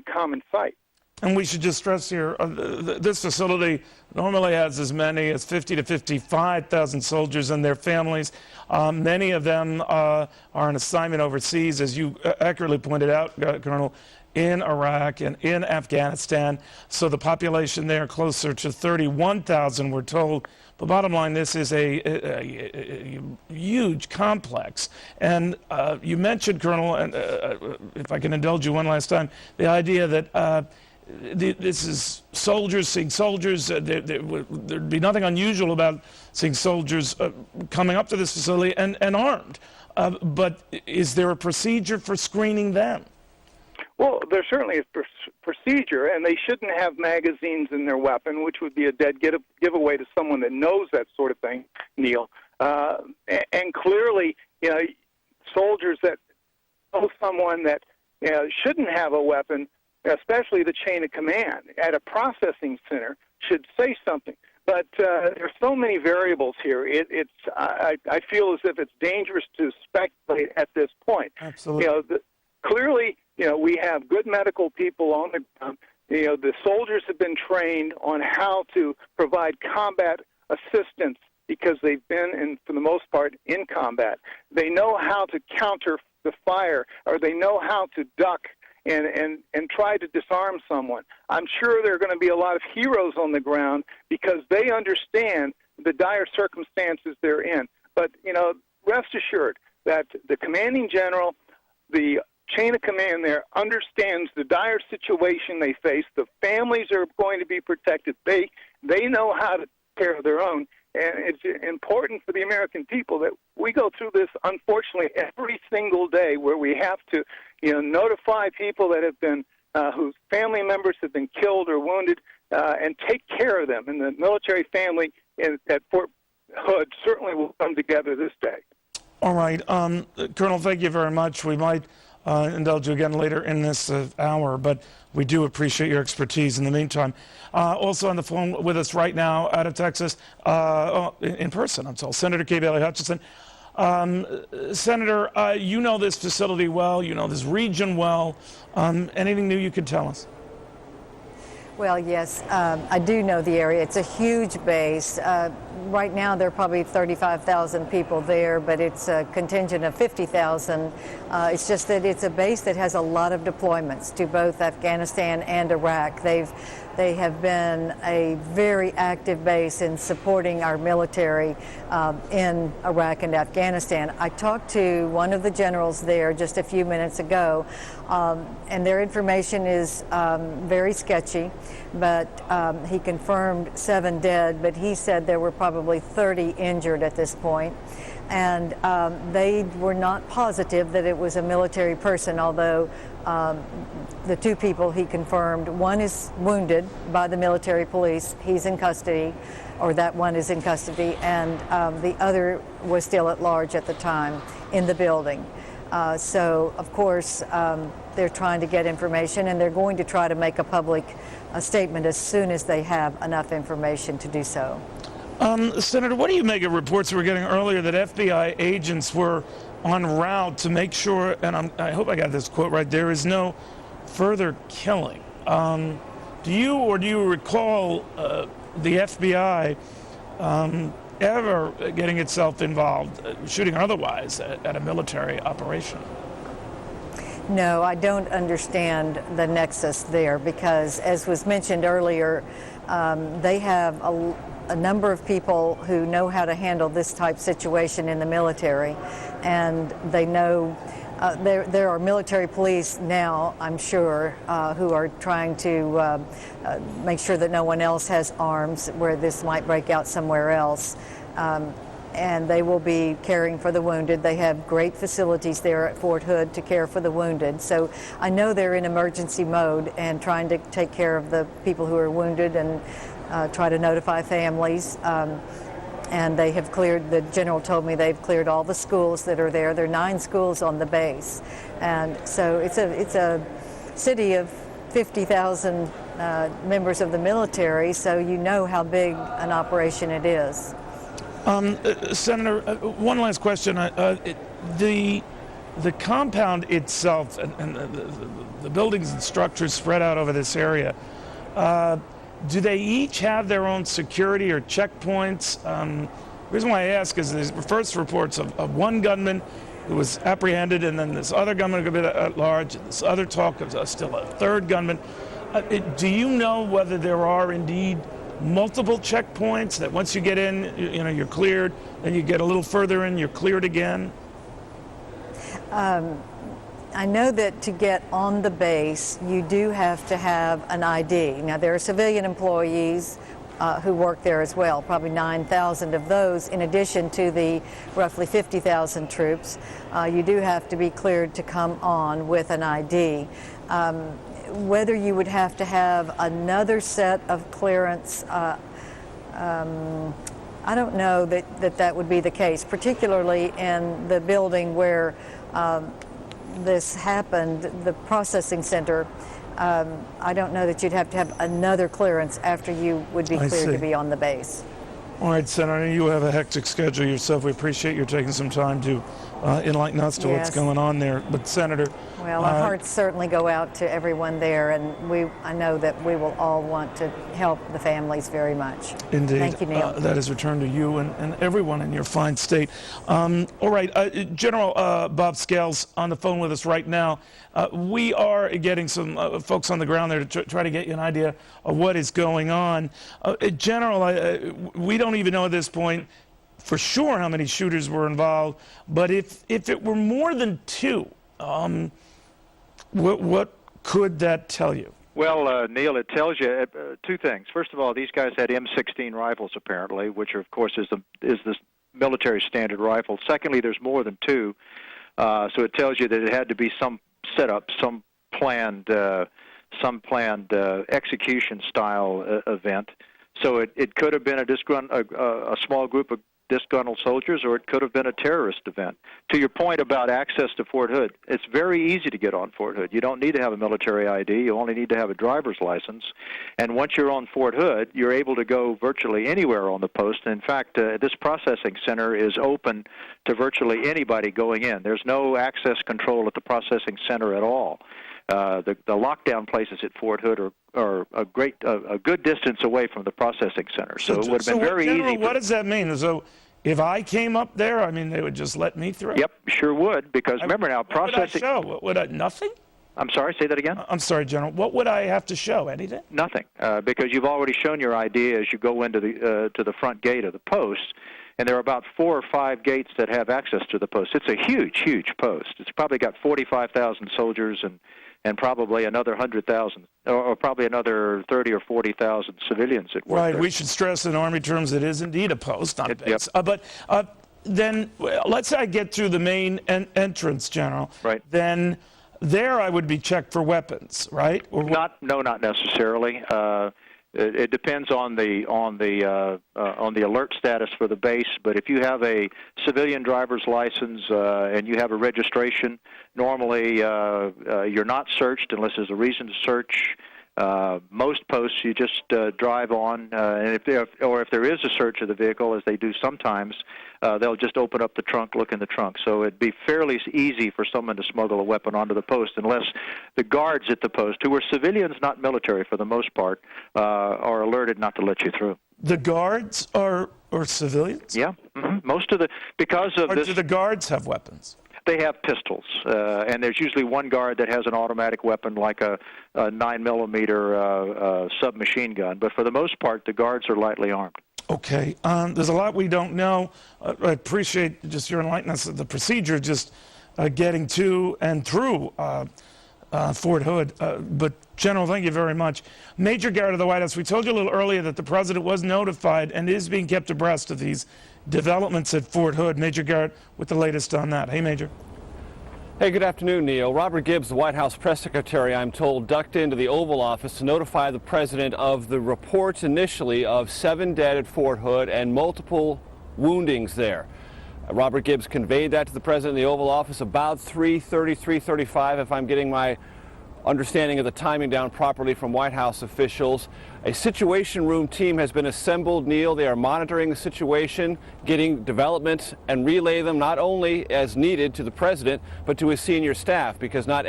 very common sight. And we should just stress here, this facility normally has as many as 50 to 55,000 soldiers and their families. Many of them are on assignment overseas, as you accurately pointed out, Colonel, in Iraq and in Afghanistan. So the population there closer to 31,000, we're told. But bottom line, this is a huge complex. And you mentioned, Colonel, and if I can indulge you one last time, the idea that this is soldiers seeing soldiers. There'd be nothing unusual about seeing soldiers coming up to this facility and armed. But is there a procedure for screening them? Well, there certainly is procedure, and they shouldn't have magazines in their weapon, which would be a dead giveaway to someone that knows that sort of thing, Neil. And clearly, soldiers that know someone that shouldn't have a weapon, especially the chain of command at a processing center, should say something. But there's so many variables here. I feel as if it's dangerous to speculate at this point. Absolutely. Clearly, we have good medical people on the ground. The soldiers have been trained on how to provide combat assistance because they've been, for the most part, in combat. They know how to counter the fire, or they know how to duck and try to disarm someone. I'm sure there are going to be a lot of heroes on the ground because they understand the dire circumstances they're in. But, rest assured that the commanding general, the chain of command there, understands the dire situation they face. The families are going to be protected. They know how to take care of their own. And it's important for the American people that we go through this, unfortunately, every single day, where we have to, notify people that have been, whose family members have been killed or wounded, and take care of them. And the military family at Fort Hood certainly will come together this day. All right. Colonel, thank you very much. We might indulge you again later in this hour, but we do appreciate your expertise in the meantime. Also on the phone with us right now out of Texas, in person, I'm told, Senator Kay Bailey Hutchison. Senator, you know this facility well, you know this region well. Anything new you could tell us? Well, yes, I do know the area. It's a huge base. Right now, there are probably 35,000 people there, but it's a contingent of 50,000. It's just that it's a base that has a lot of deployments to both Afghanistan and Iraq. They have been a very active base in supporting our military in Iraq and Afghanistan. I talked to one of the generals there just a few minutes ago, and their information is very sketchy, but he confirmed 7 dead, but he said there were probably 30 injured at this point. And they were not positive that it was a military person, although the 2 people he confirmed, one is wounded by the military police, he's in custody, or that one is in custody, and the other was still at large at the time in the building. So, of course, they're trying to get information, and they're going to try to make a public statement as soon as they have enough information to do so. Senator, what do you make of reports we were getting earlier that FBI agents were en route to make sure, and I hope I got this quote right, there is no further killing? Do you recall the FBI ever getting itself involved, shooting or otherwise, at a military operation? No, I don't understand the nexus there because, as was mentioned earlier, they have a number of people who know how to handle this type of situation in the military, and they know there are military police now, I'm sure, who are trying to make sure that no one else has arms where this might break out somewhere else. And they will be caring for the wounded. They have great facilities there at Fort Hood to care for the wounded. So I know they're in emergency mode and trying to take care of the people who are wounded and try to notify families. And they have cleared, the general told me they've cleared all the schools that are there. There are 9 schools on the base. And so it's a city of 50,000 members of the military, so you know how big an operation it is. Senator, one last question. The the compound itself and the buildings and structures spread out over this area, do they each have their own security or checkpoints? The reason why I ask is there's first reports of one gunman who was apprehended, and then this other gunman could be at large, and this other talk of still a third gunman. Do you know whether there are indeed multiple checkpoints that once you get in, you're cleared, then you get a little further in, you're cleared again? I know that to get on the base, you do have to have an ID. Now, there are civilian employees who work there as well, probably 9,000 of those, in addition to the roughly 50,000 troops. You do have to be cleared to come on with an ID. Whether you would have to have another set of clearance, I don't know that would be the case, particularly in the building where this happened, the processing center. I don't know that you'd have to have another clearance after you would be cleared to be on the base. All right, Senator, you have a hectic schedule yourself. We appreciate you taking some time to enlighten us to what's going on there. But Senator... Well, our hearts certainly go out to everyone there, and I know that we will all want to help the families very much. Indeed. Thank you, Neil. That is returned to you and everyone in your fine state. All right, General Bob Scales on the phone with us right now. We are getting some folks on the ground there to try to get you an idea of what is going on. General, we don't even know at this point for sure how many shooters were involved, but if it were more than two, what could that tell you? Well, Neil, it tells you two things. First of all, these guys had M16 rifles apparently, which of course is the military standard rifle. Secondly, there's more than two, so it tells you that it had to be some setup, some planned execution style event. So it could have been a small group of disgruntled soldiers, or it could have been a terrorist event. To your point about access to Fort Hood, it's very easy to get on Fort Hood. You don't need to have a military ID. You only need to have a driver's license. And once you're on Fort Hood, you're able to go virtually anywhere on the post. In fact, this processing center is open to virtually anybody going in. There's no access control at the processing center at all. The lockdown places at Fort Hood are a good distance away from the processing center. So it would have been very easy. What does that mean? So if I came up there, I mean, they would just let me through? Yep, sure would, because remember now, processing... What would I show? What would I, nothing? I'm sorry, say that again? I'm sorry, General. What would I have to show? Anything? Nothing, because you've already shown your ID as you go into the front gate of the post, and there are about 4 or 5 gates that have access to the post. It's a huge, huge post. It's probably got 45,000 soldiers and probably another 100,000, or probably another 30 or 40,000 civilians at work. Right. There. We should stress in Army terms it is indeed a post, not a base. Yep. But then, let's say I get through the main entrance, General. Right. Then there I would be checked for weapons, right? Or not necessarily. It depends on the alert status for the base. But if you have a civilian driver's license and you have a registration, normally you're not searched unless there's a reason to search. Most posts you just drive on, and if there is a search of the vehicle, as they do sometimes, they'll just open up the trunk, look in the trunk. So it'd be fairly easy for someone to smuggle a weapon onto the post, unless the guards at the post, who are civilians, not military for the most part, are alerted not to let you through. The guards are civilians? Yeah, most of because of this. Do the guards have weapons? They have pistols, and there's usually one guard that has an automatic weapon like a 9mm submachine gun. But for the most part, the guards are lightly armed. Okay. There's a lot we don't know. I appreciate just your enlightenment of the procedure, just getting to and through Fort Hood. But, General, thank you very much. Major Garrett of the White House, we told you a little earlier that the President was notified and is being kept abreast of these developments at Fort Hood. Major Garrett with the latest on that. Hey, Major. Hey, good afternoon, Neil. Robert Gibbs, the White House press secretary, I'm told, ducked into the Oval Office to notify the President of the reports initially of 7 dead at Fort Hood and multiple woundings there. Robert Gibbs conveyed that to the President in the Oval Office about 3:30, 3:35, if I'm getting my understanding of the timing down properly from White House officials. A situation room team has been assembled, Neil. They are monitoring the situation, getting developments, and relay them not only as needed to the president, but to his senior staff, because not